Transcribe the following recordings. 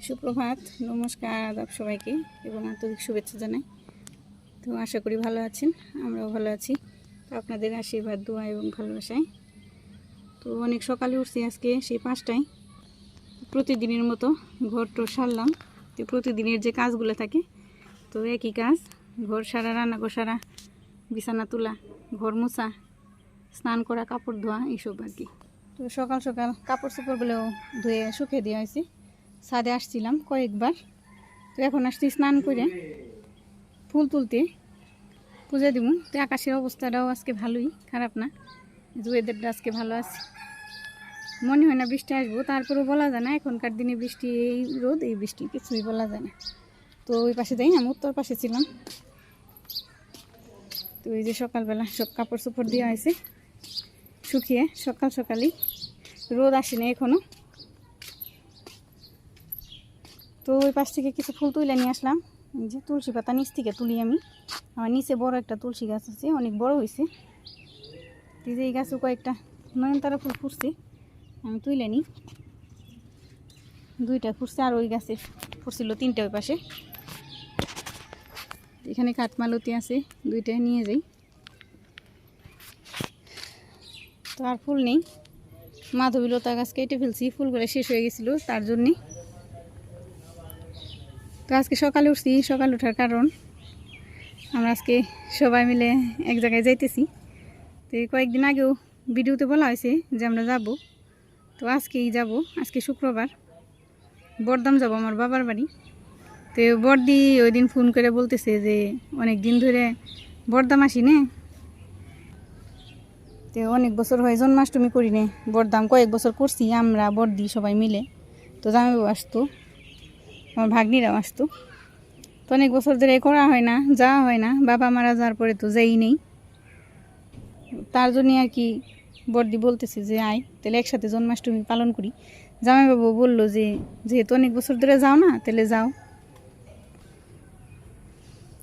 সুপ্রভাত, নমস্কার, আদাব সবাইকে এবং আন্তরিক শুভেচ্ছা জানাই। তো আশা করি ভালো আছেন, আমরাও ভালো আছি। তো আপনাদের আশীর্বাদ, দোয়া এবং ভালোবাসায় তো অনেক সকালে উঠছি আজকে, সেই 5টায়। প্রতিদিনের মতো ঘরটা সারলাম। তো প্রতিদিনের যে কাজগুলো থাকে তো একই কাজ, ঘর সারা, রান্নাঘর সারা, বিছানা তোলা, ঘর মোছা, স্নান করা, কাপড় ধোয়া, এইসব আর কি। তো সকাল সকাল কাপড় চোপড়গুলোও ধুয়ে শুকিয়ে দেওয়া হয়েছে। ছাদে আসছিলাম কয়েকবার, তো এখন আসছি স্নান করে ফুল তুলতে, পূজা দিব। তো আকাশের অবস্থাটাও আজকে ভালোই, খারাপ না, ওয়েদারটা আজকে ভালো আছে। মনে হয় না বৃষ্টি আসবো, তারপরেও বলা যায় না। এখনকার দিনে বৃষ্টি, এই রোদ, এই বৃষ্টি, কিছুই বলা যায় না। তো ওই পাশে যাই, আমি উত্তর পাশে ছিলাম। তো এই যে সকালবেলা সব কাপড় চোপড় দেওয়া হয়েছে শুকিয়ে, সকাল সকালই, রোদ আসেনি এখনও। তো ওই পাশ থেকে কিছু ফুল তুলে নিয়ে আসলাম। এই যে তুলসী পাতা নিচ থেকে তুলি আমি। আমার নিচে বড় একটা তুলসী গাছ আছে, অনেক বড় হয়েছে। এই যে এই গাছও কয়েকটা নয়নতারা ফুল ফুটছে, আমি তুলে নিই। 2টা ফুটছে, আর ওই গাছে ফুটছিল 3টে ওই পাশে। এখানে কাঠমালতি আছে, 2টা নিয়ে যাই। তো আর ফুল নেই, মাধবীলতা গাছ কেটে ফেলছি, ফুলগুলো শেষ হয়ে গেছিলো তার জন্যে। তো আজকে সকালে উঠছি, সকাল ওঠার কারণ আমরা আজকে সবাই মিলে এক জায়গায় যাইতেছি। তো কয়েকদিন আগেও ভিডিওতে বলা হয়েছে যে আমরা যাব, তো আজকেই যাব। আজকে শুক্রবার, বরদাম যাব আমার বাবার বাড়ি। তো বরদি ওই দিন ফোন করে বলতেছে যে অনেক দিন ধরে বরদাম আসি নে, তো অনেক বছর হয় জন্মাষ্টমী করি নে। বরদাম কয়েক বছর করছি আমরা, বরদি সবাই মিলে। তো জামাইবাবু আসতো, আমার ভাগ্নিরাও আসতো। তো অনেক বছর ধরে করা হয় না, যাওয়া হয় না। বাবা মারা যাওয়ার পরে তো যাই নেই, তার জন্যে আর কি বর্দি বলতেছে যে আয়, তাহলে একসাথে জন্মাষ্টমী পালন করি। জামাইবাবু বললো যে যেহেতু অনেক বছর ধরে যাও না, তাহলে যাও,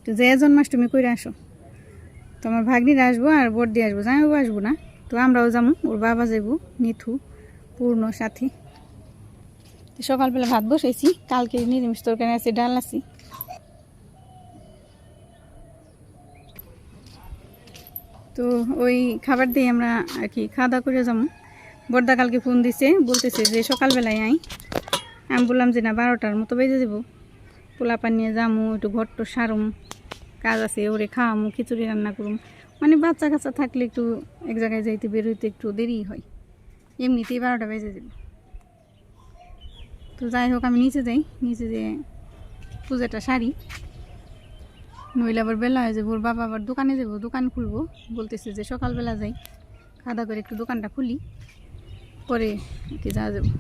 তো যে জন্মাষ্টমী করে আসো। তো আমার ভাগ্নিরা আসবো আর বর্দি আসবো, জামাইবাবু আসবো না। তো আমরাও যাবো, ওর বাবা যাবো, নিথু, পূর্ণ, সাথী। সকালবেলা ভাত বসাইছি, কালকে নিরামিষ তরকারি আছে, ডাল আছে। তো ওই খাবার দিয়ে আমরা আর কি খাওয়া দাওয়া করে যাবো। বর্দা কালকে ফোন দিছে, বলতেছে যে সকালবেলায় আই। আমি বললাম যে না, 12টার মতো বেজে দেবো। পোলাপান নিয়ে যামু, একটু ঘরটো সারুম, কাজ আছে, ওরে খাওয়ামু, খিচুড়ি রান্না করুম। মানে বাচ্চা কাচ্চা থাকলে একটু এক জায়গায় যাইতে বেরোইতে একটু দেরি হয়, এমনিতেই 12টা বেজে দেবো। তো যাই হোক, আমি নিচে যাই, নিচে যেয়ে পূজাটা সারি, নইলে আবার বেলা হয়ে যাবো। ওর বাবা আবার দোকানে যাবো, দোকান খুলবো বলতেছে যে সকালবেলা যাই, খাওয়া করে একটু দোকানটা খুলি, পরে কি যাওয়া যাবো।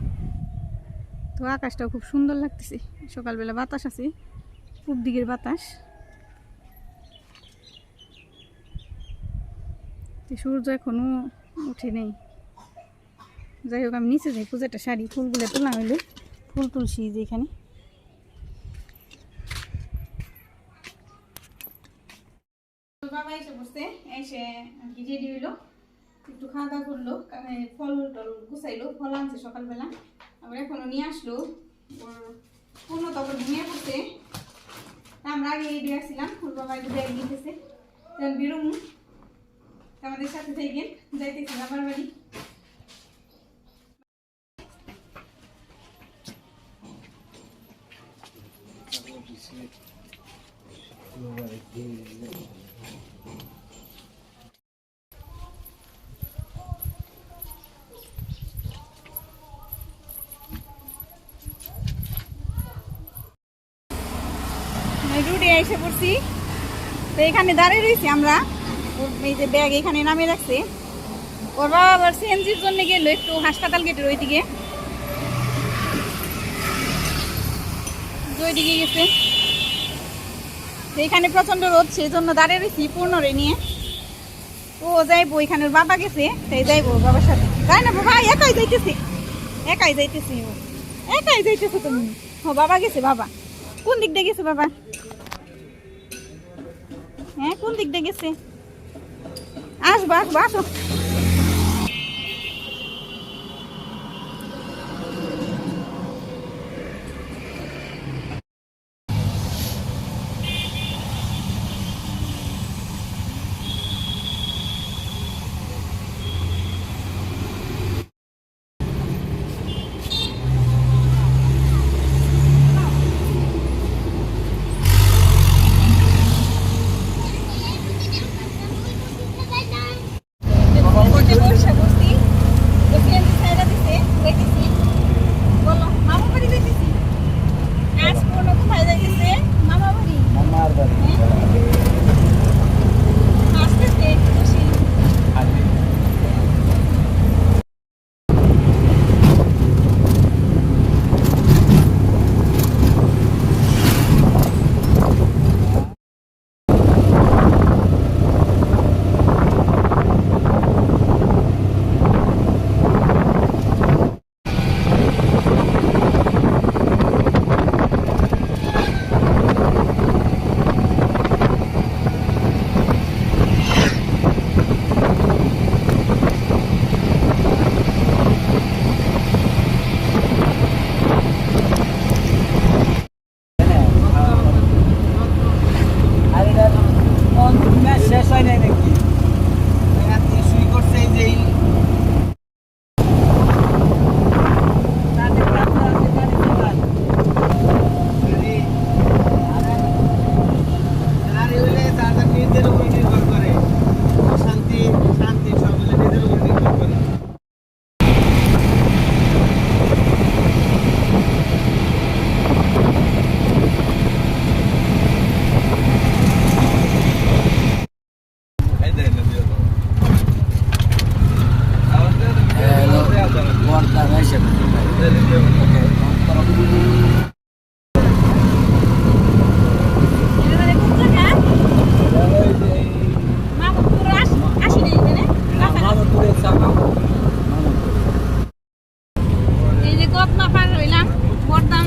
তো আকাশটাও খুব সুন্দর লাগতেছে, সকালবেলা বাতাস আছে, পূব দিকের বাতাস। সূর্য এখনও উঠে নেই। যাই হোক, আমি নিচে যাই, পূজাটা সারি, ফুলগুলো তোলা হইলে, ফুল তুলসী যে এখানে। বাবা এসে বসছে, এসে আর কি রেডি হইলো, একটু খাওয়া দাওয়া করলো, ফল টল গুছাইলো, ফল আনছে সকালবেলা, আবার এখনো নিয়ে আসলো। ওর পূর্ণ তখন ঘুমিয়ে পড়ছে, আমরা আগে রেডি আসছিলাম, ওর বাবা একটু ব্যাগ নিতেছে, তখন বেরোমু। আমাদের সাথে থাকেন, যাইতেছি বাবার বাড়ি। রুডে এসে পড়ছি, তো এখানে দাঁড়িয়ে রয়েছি আমরা। এই যে ব্যাগ এখানে নামিয়ে রাখছে, ওর বাবা আবার সিএনজির জন্য গেলো একটু হাসপাতাল গেটের ওইদিকে, ওইদিকে গেছে। এখানে প্রচন্ড রোদ, সেই জন্য দাঁড়িয়ে রয়েছি পূর্ণরে নিয়ে। ও যাইবো, এখানে ওর বাবা গেছে, তাই যাইবো বাবার সাথে। যাই না বাবা, একাই যাইতেছে, একাই যাইতেছে, ও একাই যাইতেছে। তুমি ও বাবা গেছে, বাবা কোন দিক দিয়ে গেছে বাবা? হ্যাঁ, কোন দিক দিয়ে গেছে? আসবো আসবো, আসো।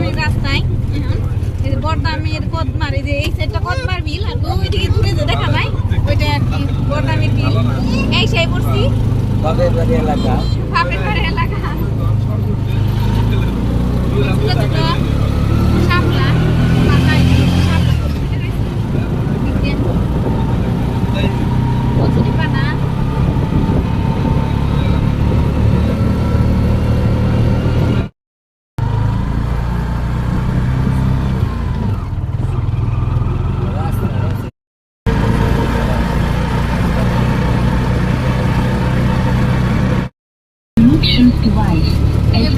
বর্দামের রাস্তায় এই যে বর্দামের কদমার এই যে এই সাইডটা কদমার বিল আর ওইদিকে দূরে যে দেখা যায় ওইটা আর কি বর্দামের বিল এই সেই পড়ছি বাপের বাড়ি এলাকা ছোট ছোট শাপলা মাথায় কচুরি পানা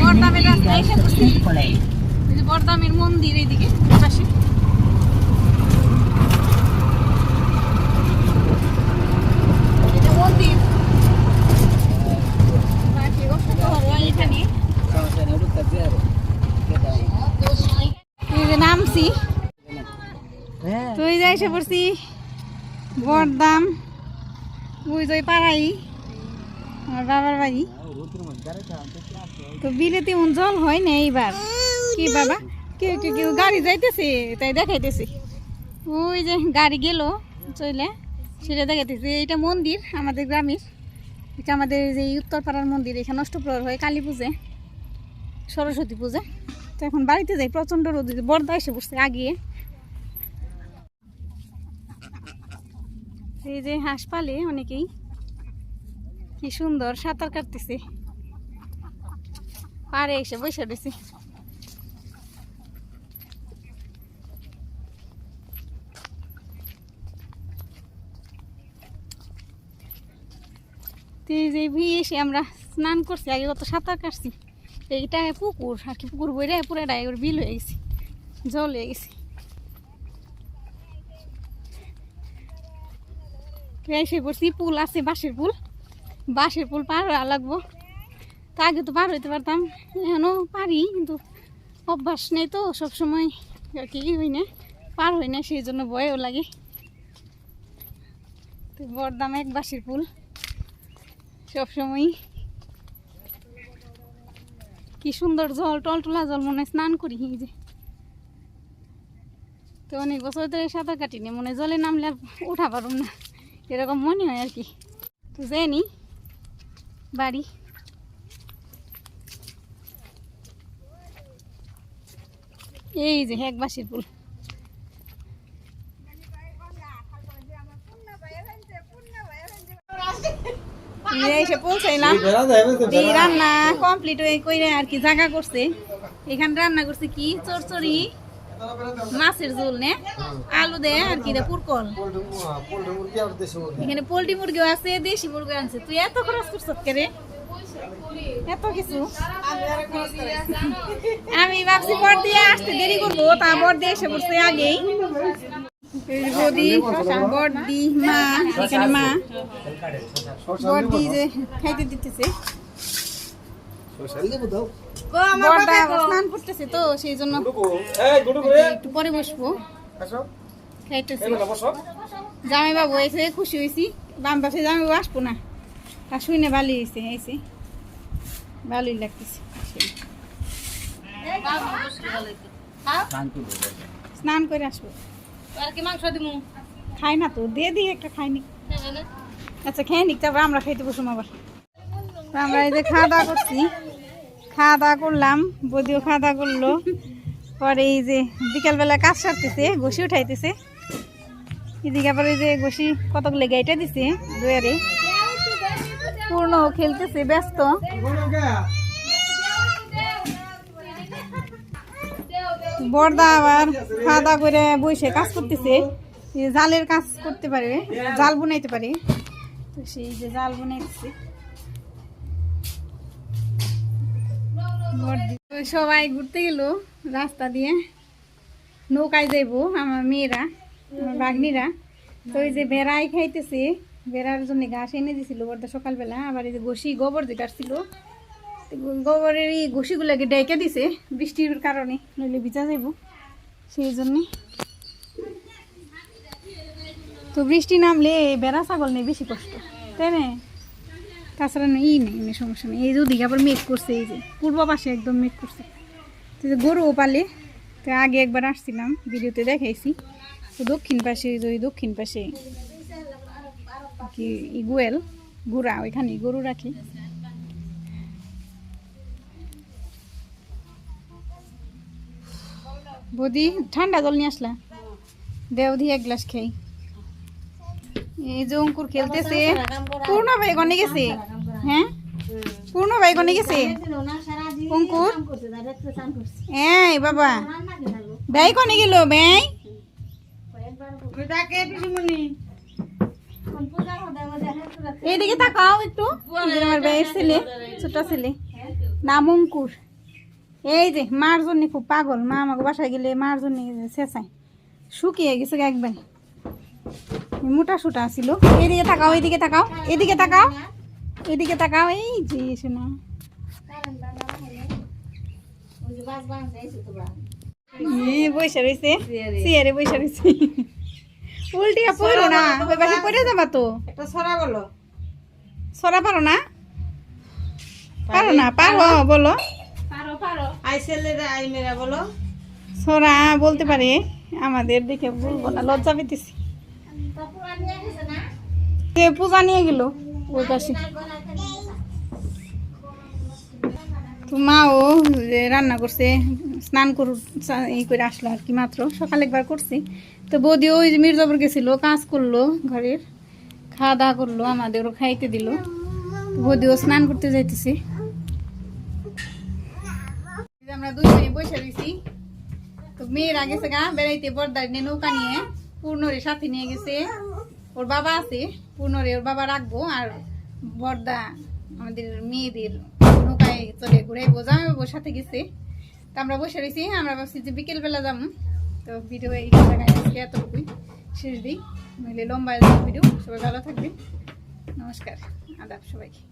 বর্দামের রাস্তায় এসে পড়ছি বর্দামের মন্দির এইদিকে পাশে মন্দির নামছি তুই যাই এসে পড়ছি বর্দাম ওই যে পাড়াই আমার বাবার বাড়ি তো বিলেতে জল হয় না এইবার কি বাবা কেউ কেউ কেউ গাড়ি যাইতেছে তাই দেখাইতেছে ওই যে গাড়ি গেল চলে সেটা দেখাইতেছে এইটা মন্দির আমাদের গ্রামের এটা আমাদের যে উত্তরপাড়ার মন্দির এখানে অষ্টপ্রহর হয় কালী পূজা সরস্বতী পূজা তো এখন বাড়িতে যাই প্রচণ্ড রোদ বর্দা এসে বসছে আগিয়ে এই যে হাঁস পালে অনেকেই কি সুন্দর সাঁতার কাটতেছে পাড়ে এসে বসে রয়েছে এসে আমরা স্নান করছি আগে কত সাঁতার কাটছি এইটা পুকুর আর কি পুকুর বইরে পুরাটা বিল হয়ে গেছে জল হয়ে গেছে এসে পড়ছি পুল আছে বাঁশের পুল পার হওয়া লাগবো তা আগে তো পার হইতে পারতাম এখনও পারি কিন্তু অভ্যাস নেই তো সবসময় আর কি হই না পার হই না সেই জন্য ভয়ও লাগে তো বর্দাম এক বাঁশের পুল সবসময় কি সুন্দর জল টলটলা জল মনে হয় স্নান করি যে তো অনেক বছর ধরে সাঁতার কাটিনি মনে হয় জলে নামলে আর উঠা পারুম না এরকম মনে হয় আর কি তো যাইনি বাড়ি এই যে এক বাঁশের পুল এসে পৌঁছাইলাম রান্না কমপ্লিট হয়ে কইরে আর কি জায়গা করছে এখানে রান্না করছে কি চরচড়ি মাছের ঝোল নে আলু দে আর কি দে পুরকল এখানে পোল্ট্রি মুরগিও আছে দেশি মুরগি আনছে তুই এত খরচ করছ কেরে এত কিছু আমি ভাবছি বর দিয়ে আসতে দেরি করবো তা বর দিয়ে এসে পড়ছে আগেই বদি বড়দি মা এখানে মা বড়দি যে খাইতে দিতেছে স্নান করতেছে তো সেই জন্য একটু পরে বসবো খাইতেছে জামাই বাবু এসে খুশি হয়েছি বাম পাশে জামাই বাবু আসবো না আর শুনে ভালোই হয়েছে এসে ভালোই লাগতেছে স্নান করে আসবো আর কি মাংস দিমু খাই না তো দিয়ে দিই একটা খাইনি আচ্ছা খেয়ে নিক তারপর আমরা খাইতে বসুম আবার আমরা এই যে খাওয়া দাওয়া করছি খাওয়া দাওয়া করলাম বদিও খাওয়া দাওয়া করলো পরে এই যে বিকালবেলা কাজ সারতেছে ঘষি উঠাইতেছে এদিকে আবার এই যে ঘষি কতগুলো গাইটা দিছে দুয়ারে পূর্ণ খেলতেছে ব্যস্ত বর্দা আবার খাওয়া দাওয়া করে বসে কাজ করতেছে জালের কাজ করতে পারে জাল বুনাইতে পারে তো সেই যে জাল বুনাইতেছে সবাই ঘুরতে গেল রাস্তা দিয়ে নৌকায় যাইবো আমার মেয়েরা আমার বাগনিরা তো ওই যে বেড়াই খাইতেছে বেড়ার জন্য ঘাস এনে দিছিল বর্দা সকালবেলা আবার এই যে ঘষি গোবর যে কাটছিল গোবরের এই ঘষিগুলোকে ডেকে দিছে বৃষ্টির কারণে নইলে ভিজা যাইব সেই জন্যে তো বৃষ্টি নামলে বেড়া ছাগল নেই বেশি কষ্ট তাই না তাছাড়া নেই নেই সমস্যা নেই এই যে ওদিকে আবার মেঘ করছে এই যে পূর্ব পাশে একদম মেঘ করছে তো গরুও পালে। তো আগে একবার আসছিলাম, ভিডিওতে দেখাইছি। তো দক্ষিণ পাশে, ওই দক্ষিণ পাশে কি গোয়াল গুড়া, ওইখানে গরু রাখি। বৌদি ঠান্ডা জল নিয়ে আসলা, দেও দিয়ে এক গ্লাস খাই। এই যে অঙ্কুর খেলতেছে। পূর্ণ ভাই গনে গেছে? হ্যাঁ, পূর্ণ ভাই গনে গেছে অঙ্কুর? এই বাবা, ব্যয় কনে গেল? ব্যয় এইদিকে তাকাও একটু। আমার ব্যয়ের ছেলে, ছোট ছেলে, নাম অঙ্কুর। এই যে মার জন্য খুব পাগল। মা আমাকে বাসায় গেলে মার জন্য চেঁচায়, শুকিয়ে গেছে একবার, মোটা সোটা ছিল। এইদিকে তাকাও, এইদিকে তাকাও, এদিকে তাকাও, এদিকে তাকাও। এই যে শোনা, বৈশা রয়েছে চেয়ারে, বৈশা রয়েছে। উল্টিয়া পড়ো না, ওই পাশে পড়ে যাবা তো। সরা বলো, সরা পারো না? পারো না? পারো বলো। আই ছেলেরা আই মেরা বলো। সরা বলতে পারে, আমাদের দেখে বলবো না, লজ্জা পেতেছি। পূজা নিয়ে গেল ওই পাশে। তো মাও রান্না করছে, স্নান এই করে আসলো আর কি, মাত্র সকালে একবার করছি। তো বৌদি ওই যে মির্জাপুর গেছিল, কাজ করলো ঘরের, খাওয়া দাওয়া করলো, আমাদেরও খাইতে দিল। বৌদিও স্নান করতে যাইতেছি। আমরা দুই মেয়ে বসে রয়েছি। তো মেয়েরা গেছে গা বেড়াইতে, বর্দার নিয়ে নৌকা নিয়ে, পূর্ণরে সাথে নিয়ে গেছে। ওর বাবা আছে, পূর্ণরে ওর বাবা রাখবো, আর বর্দা আমাদের মেয়েদের নৌকায় চলে ঘুরে বোঝা ওর সাথে গেছে। তো আমরা বসে রয়েছি, আমরা ভাবছি যে বিকেলবেলা যাবো। তো ভিডিও এই জায়গায় আজকে এতটুকুই শেষ দিই, নইলে লম্বা ভিডিও। সবাই ভালো থাকবে, নমস্কার, আদাব সবাইকে।